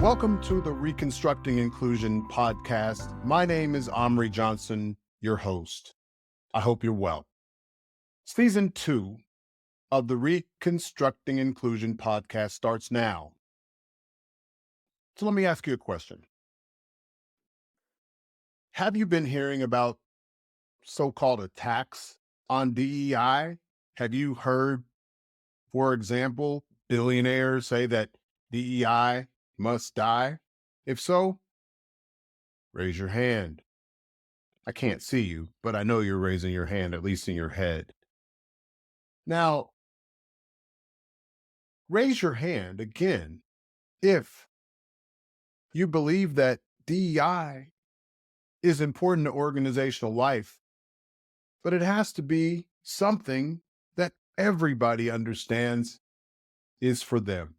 Welcome to the Reconstructing Inclusion podcast. My name is Amri Johnson, your host. I hope you're well. Season 2 of the Reconstructing Inclusion podcast starts now. So let me ask you a question. Have you been hearing about so-called attacks on DEI? Have you heard, for example, billionaires say that DEI must die? If so, raise your hand. I can't see you, but I know you're raising your hand, at least in your head. Now, raise your hand again if you believe that DEI is important to organizational life, but it has to be something that everybody understands is for them.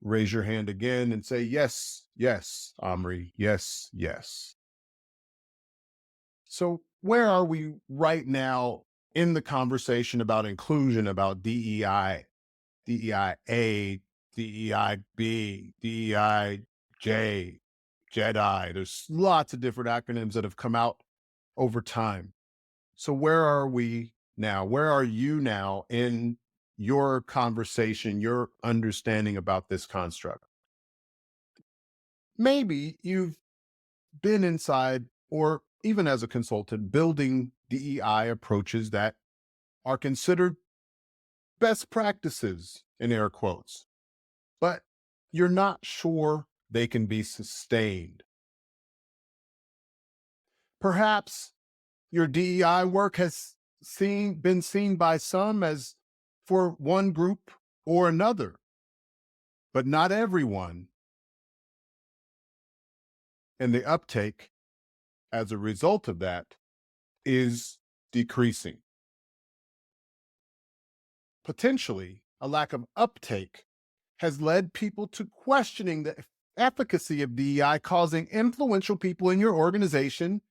Raise your hand again and say, yes, yes, Amri, yes, yes. So where are we right now in the conversation about inclusion, about DEI, DEIA, DEIB, DEIJ, JEDI? There's lots of different acronyms that have come out over time. So where are we now? Where are you now in your conversation, your understanding about this construct? Maybe you've been inside, or even as a consultant, building DEI approaches that are considered best practices, in air quotes, but you're not sure they can be sustained. Perhaps your DEI work has been seen by some as for one group or another, but not everyone. And the uptake as a result of that is decreasing. Potentially, a lack of uptake has led people to questioning the efficacy of DEI, causing influential people in your organization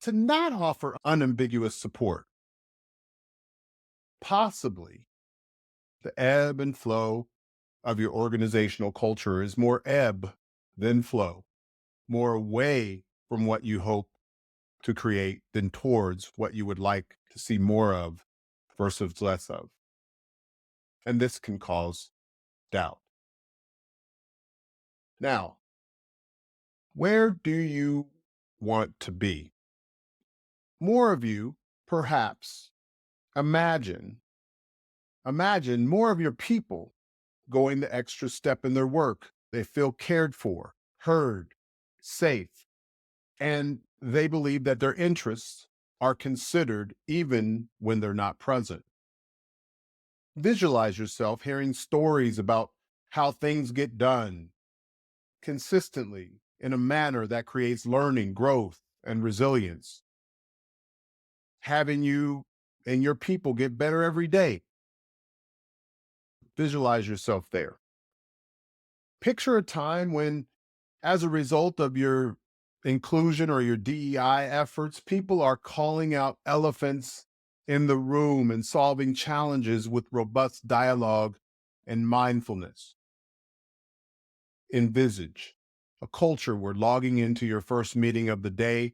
to not offer unambiguous support. Possibly, the ebb and flow of your organizational culture is more ebb than flow, more away from what you hope to create than towards what you would like to see more of versus less of. And this can cause doubt. Now, where do you want to be? More of you, perhaps, imagine more of your people going the extra step in their work. They feel cared for, heard, safe, and they believe that their interests are considered even when they're not present. Visualize yourself hearing stories about how things get done consistently in a manner that creates learning, growth, and resilience. Having you and your people get better every day. Visualize yourself there. Picture a time when, as a result of your inclusion or your DEI efforts, people are calling out elephants in the room and solving challenges with robust dialogue and mindfulness. Envisage a culture where logging into your first meeting of the day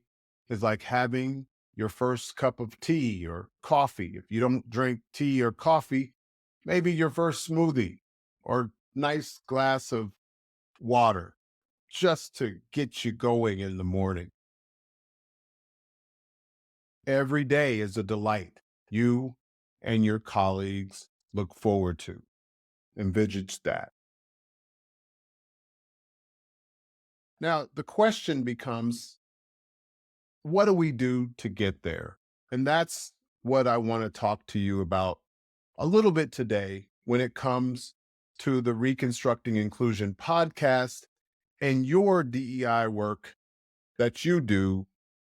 is like having your first cup of tea or coffee. If you don't drink tea or coffee, maybe your first smoothie or nice glass of water just to get you going in the morning. Every day is a delight you and your colleagues look forward to. Envisage that. Now, the question becomes, what do we do to get there? And that's what I want to talk to you about a little bit today when it comes to the Reconstructing Inclusion podcast and your DEI work that you do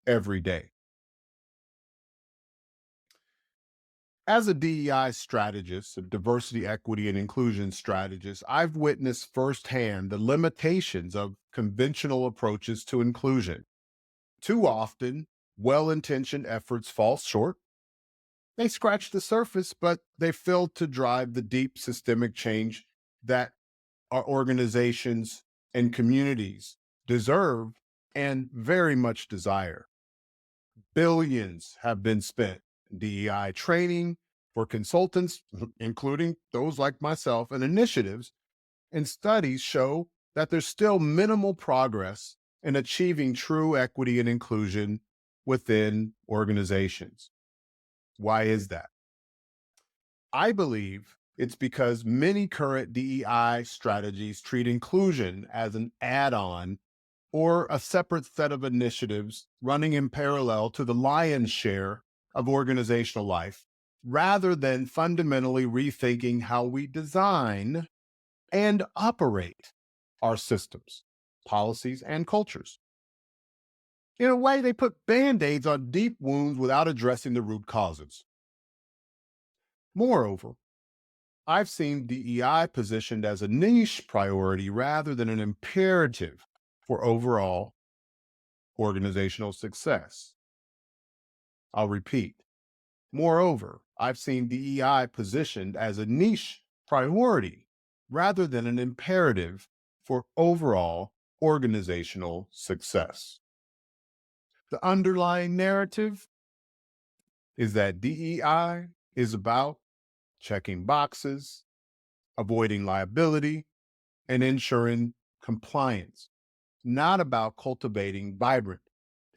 every day. As a DEI strategist, a diversity, equity, and inclusion strategist, I've witnessed firsthand the limitations of conventional approaches to inclusion. Too often, well-intentioned efforts fall short. They scratch the surface, but they fail to drive the deep systemic change that our organizations and communities deserve and very much desire. Billions have been spent in DEI training for consultants, including those like myself, and initiatives, and studies show that there's still minimal progress in achieving true equity and inclusion within organizations. Why is that? I believe it's because many current DEI strategies treat inclusion as an add-on or a separate set of initiatives running in parallel to the lion's share of organizational life, rather than fundamentally rethinking how we design and operate our systems, policies, and cultures. In a way, they put band-aids on deep wounds without addressing the root causes. Moreover, I've seen DEI positioned as a niche priority rather than an imperative for overall organizational success. I'll repeat. Moreover, I've seen DEI positioned as a niche priority rather than an imperative for overall organizational success. The underlying narrative is that DEI is about checking boxes, avoiding liability, and ensuring compliance, not about cultivating vibrant,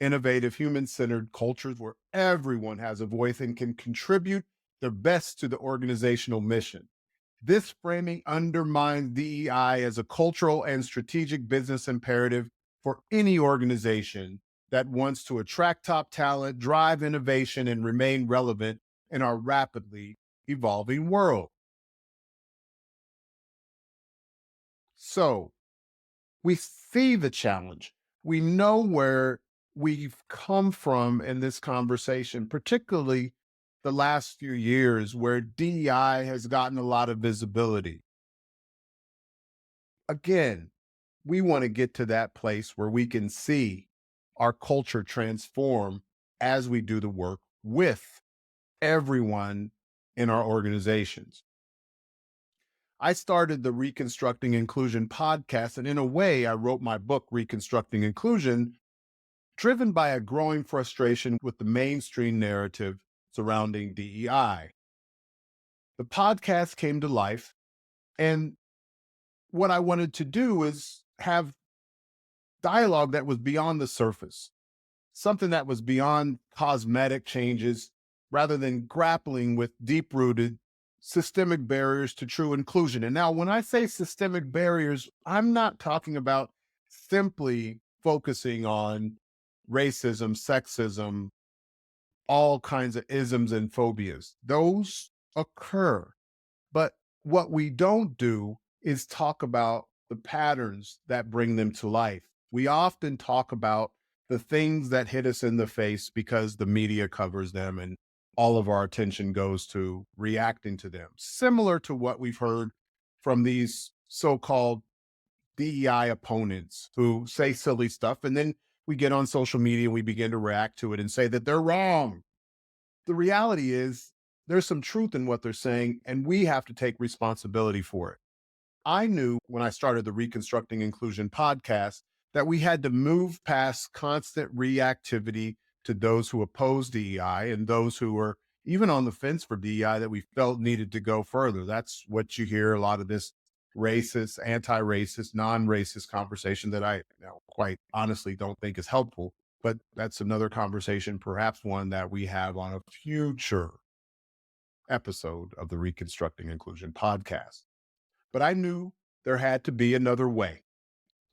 innovative, human-centered cultures where everyone has a voice and can contribute their best to the organizational mission. This framing undermines DEI as a cultural and strategic business imperative for any organization that wants to attract top talent, drive innovation, and remain relevant in our rapidly evolving world. So, we see the challenge. We know where we've come from in this conversation, particularly the last few years where DEI has gotten a lot of visibility. Again, we want to get to that place where we can see our culture transform as we do the work with everyone in our organizations. I started the Reconstructing Inclusion podcast, and in a way, I wrote my book, Reconstructing Inclusion, driven by a growing frustration with the mainstream narrative surrounding DEI. The podcast came to life, and what I wanted to do is have dialogue that was beyond the surface, something that was beyond cosmetic changes, rather than grappling with deep-rooted systemic barriers to true inclusion. And now, when I say systemic barriers, I'm not talking about simply focusing on racism, sexism, all kinds of isms and phobias. Those occur. But what we don't do is talk about the patterns that bring them to life. We often talk about the things that hit us in the face because the media covers them and all of our attention goes to reacting to them. Similar to what we've heard from these so-called DEI opponents who say silly stuff, and then we get on social media and we begin to react to it and say that they're wrong. The reality is there's some truth in what they're saying, and we have to take responsibility for it. I knew when I started the Reconstructing Inclusion podcast that we had to move past constant reactivity to those who oppose DEI and those who were even on the fence for DEI that we felt needed to go further. That's what you hear a lot of this racist, anti-racist, non-racist conversation that I quite honestly don't think is helpful. But that's another conversation, perhaps one that we have on a future episode of the Reconstructing Inclusion podcast. But I knew there had to be another way,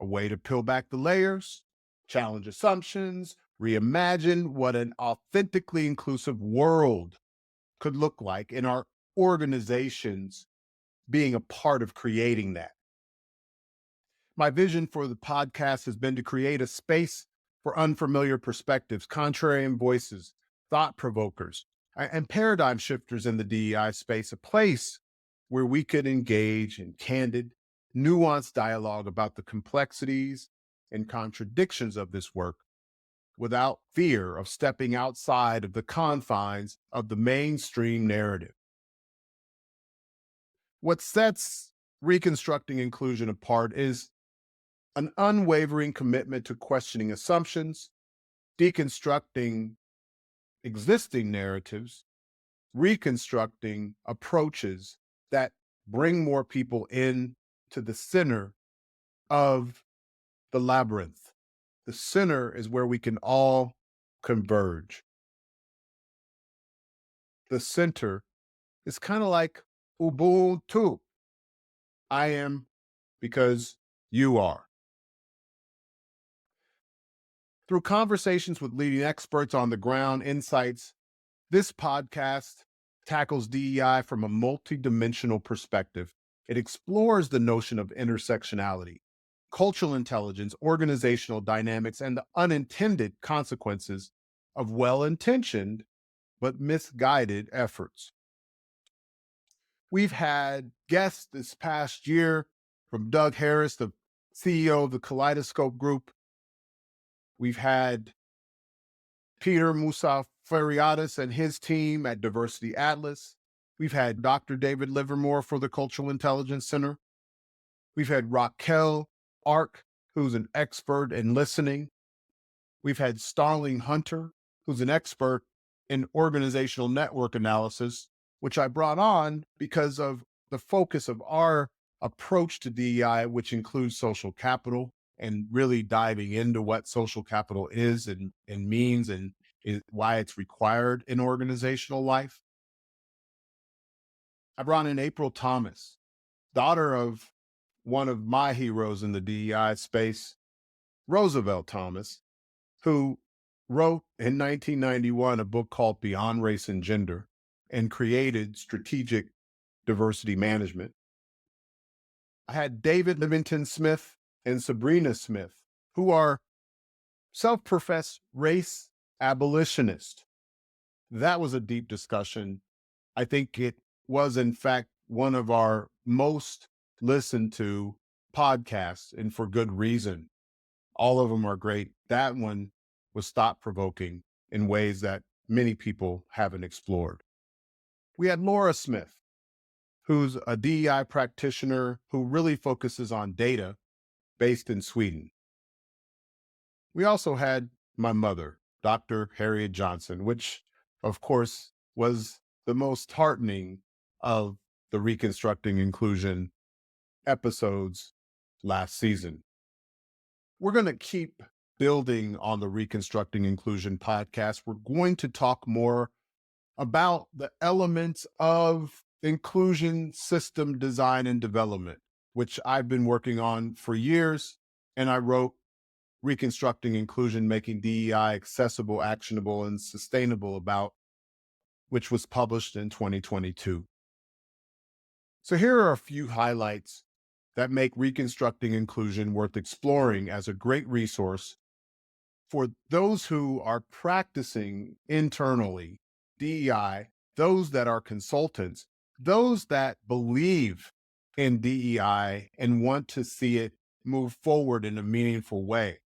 a way to peel back the layers, challenge assumptions, reimagine what an authentically inclusive world could look like in our organizations being a part of creating that. My vision for the podcast has been to create a space for unfamiliar perspectives, contrarian voices, thought provokers, and paradigm shifters in the DEI space, a place where we could engage in candid, nuanced dialogue about the complexities and contradictions of this work without fear of stepping outside of the confines of the mainstream narrative. What sets Reconstructing Inclusion apart is an unwavering commitment to questioning assumptions, deconstructing existing narratives, reconstructing approaches that bring more people in to the center of the labyrinth. The center is where we can all converge. The center is kind of like Ubuntu. I am because you are. Through conversations with leading experts on the ground, insights, this podcast tackles DEI from a multidimensional perspective. It explores the notion of intersectionality, cultural intelligence, organizational dynamics, and the unintended consequences of well-intentioned but misguided efforts. We've had guests this past year from Doug Harris, the CEO of the Kaleidoscope Group. We've had Peter Musafariadis and his team at Diversity Atlas. We've had Dr. David Livermore for the Cultural Intelligence Center. We've had Raquel Ark, who's an expert in listening. We've had Starling Hunter, who's an expert in organizational network analysis, which I brought on because of the focus of our approach to DEI, which includes social capital, and really diving into what social capital is and means and why it's required in organizational life. I brought in April Thomas, daughter of one of my heroes in the DEI space, Roosevelt Thomas, who wrote in 1991 a book called Beyond Race and Gender and created strategic diversity management. I had David Livington Smith and Sabrina Smith, who are self-professed race abolitionists. That was a deep discussion. I think it was, in fact, one of our most listened to podcasts, and for good reason. All of them are great. That one was thought-provoking in ways that many people haven't explored. We had Laura Smith, who's a DEI practitioner who really focuses on data, based in Sweden. We also had my mother, Dr. Harriet Johnson, which, of course, was the most heartening of the Reconstructing Inclusion episodes last season. We're going to keep building on the Reconstructing Inclusion podcast. We're going to talk more about the elements of inclusion system design and development, which I've been working on for years. And I wrote Reconstructing Inclusion, Making DEI Accessible, Actionable, and Sustainable about, which was published in 2022. So here are a few highlights that make Reconstructing Inclusion worth exploring as a great resource for those who are practicing internally DEI, those that are consultants, those that believe in DEI and want to see it move forward in a meaningful way,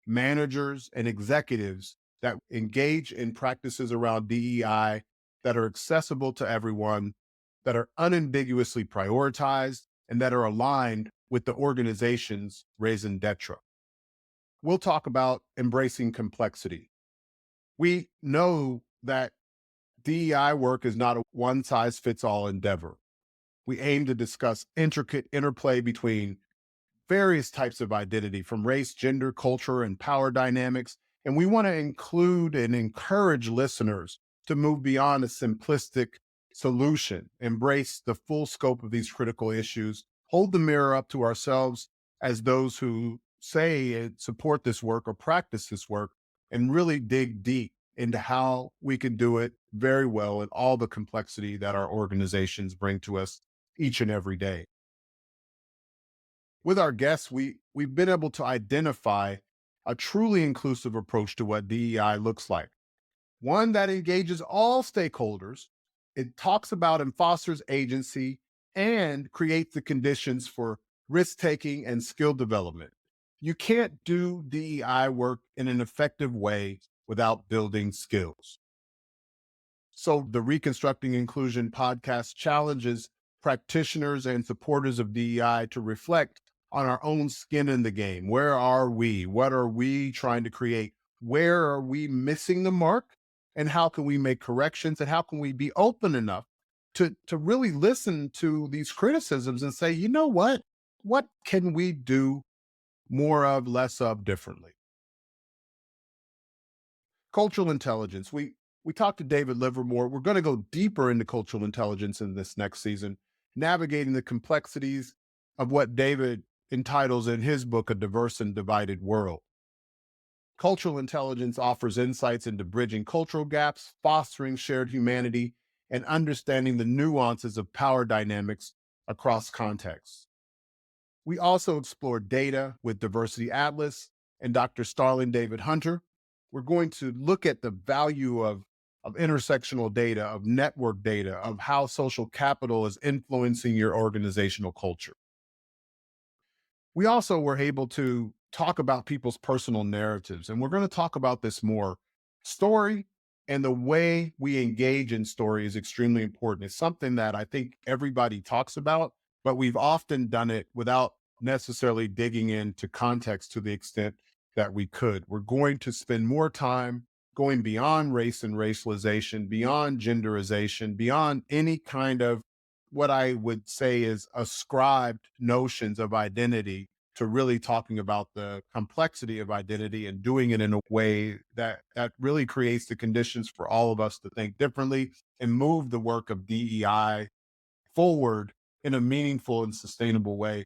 managers and executives that engage in practices around DEI that are accessible to everyone, that are unambiguously prioritized, and that are aligned with the organization's raison d'etre. We'll talk about embracing complexity. We know that DEI work is not a one-size-fits-all endeavor. We aim to discuss intricate interplay between various types of identity, from race, gender, culture, and power dynamics. And we want to include and encourage listeners to move beyond a simplistic solution, embrace the full scope of these critical issues, hold the mirror up to ourselves as those who say and support this work or practice this work, and really dig deep into how we can do it very well and all the complexity that our organizations bring to us each and every day. With our guests, we've been able to identify a truly inclusive approach to what DEI looks like. One that engages all stakeholders. It talks about and fosters agency and creates the conditions for risk-taking and skill development. You can't do DEI work in an effective way without building skills. So the Reconstructing Inclusion podcast challenges practitioners and supporters of DEI to reflect on our own skin in the game. Where are we? What are we trying to create? Where are we missing the mark? And how can we make corrections? And how can we be open enough to really listen to these criticisms and say, you know what? What can we do more of, less of, differently? Cultural intelligence. We talked to David Livermore. We're going to go deeper into cultural intelligence in this next season, navigating the complexities of what David entitles in his book, A Diverse and Divided World. Cultural intelligence offers insights into bridging cultural gaps, fostering shared humanity, and understanding the nuances of power dynamics across contexts. We also explore data with Diversity Atlas and Dr. Starling David Hunter. We're going to look at the value of intersectional data, of network data, of how social capital is influencing your organizational culture. We also were able to talk about people's personal narratives, and we're going to talk about this more. Story and the way we engage in story is extremely important. It's something that I think everybody talks about, but we've often done it without necessarily digging into context to the extent that we could. We're going to spend more time going beyond race and racialization, beyond genderization, beyond any kind of what I would say is ascribed notions of identity, to really talking about the complexity of identity and doing it in a way that really creates the conditions for all of us to think differently and move the work of DEI forward in a meaningful and sustainable way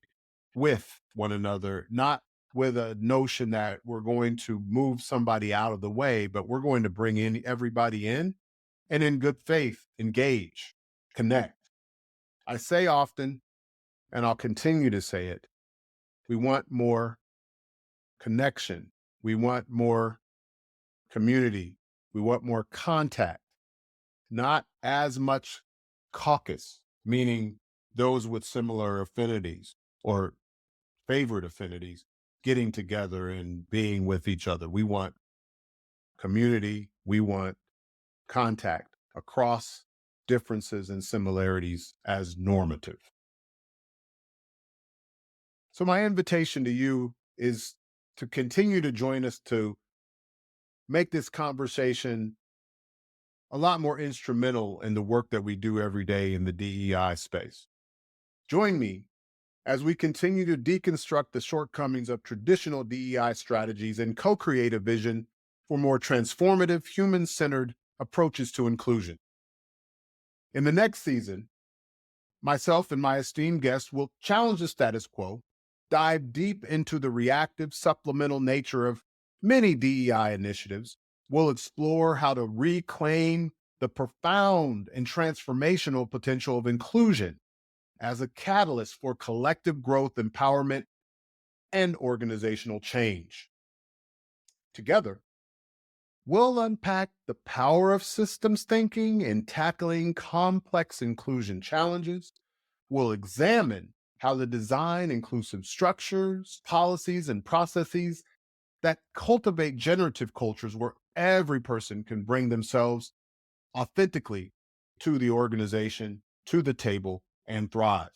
with one another, not with a notion that we're going to move somebody out of the way, but we're going to bring in everybody in and in good faith, engage, connect. I say often, and I'll continue to say it, we want more connection. We want more community. We want more contact, not as much caucus, meaning those with similar affinities or favored affinities getting together and being with each other. We want community. We want contact across differences and similarities as normative. So my invitation to you is to continue to join us to make this conversation a lot more instrumental in the work that we do every day in the DEI space. Join me as we continue to deconstruct the shortcomings of traditional DEI strategies and co-create a vision for more transformative, human-centered approaches to inclusion. In the next season, myself and my esteemed guests will challenge the status quo, dive deep into the reactive, supplemental nature of many DEI initiatives. We'll explore how to reclaim the profound and transformational potential of inclusion as a catalyst for collective growth, empowerment, and organizational change. Together, we'll unpack the power of systems thinking in tackling complex inclusion challenges. We'll examine how to design inclusive structures, policies, and processes that cultivate generative cultures where every person can bring themselves authentically to the organization, to the table, and thrive.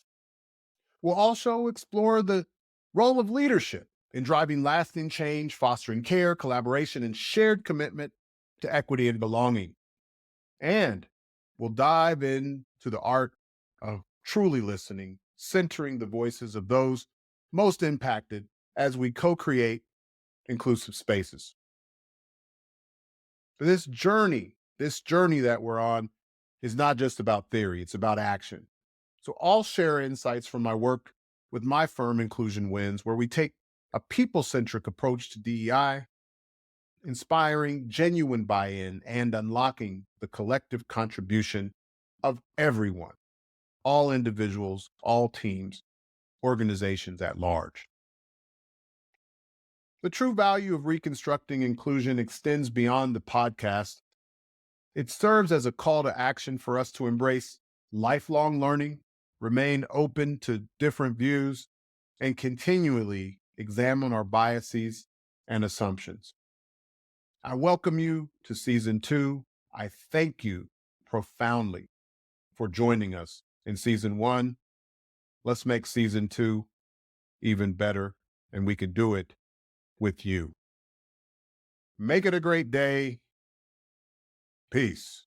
We'll also explore the role of leadership in driving lasting change, fostering care, collaboration, and shared commitment to equity and belonging. And we'll dive into the art of truly listening, centering the voices of those most impacted as we co-create inclusive spaces. This journey that we're on is not just about theory, it's about action. So I'll share insights from my work with my firm, Inclusion Wins, where we take a people-centric approach to DEI, inspiring genuine buy-in and unlocking the collective contribution of everyone, all individuals, all teams, organizations at large. The true value of Reconstructing Inclusion extends beyond the podcast. It serves as a call to action for us to embrace lifelong learning, remain open to different views, and continually examine our biases and assumptions. I welcome you to season 2. I thank you profoundly for joining us in season 1. Let's make season 2 even better, and we can do it with you. Make it a great day. Peace.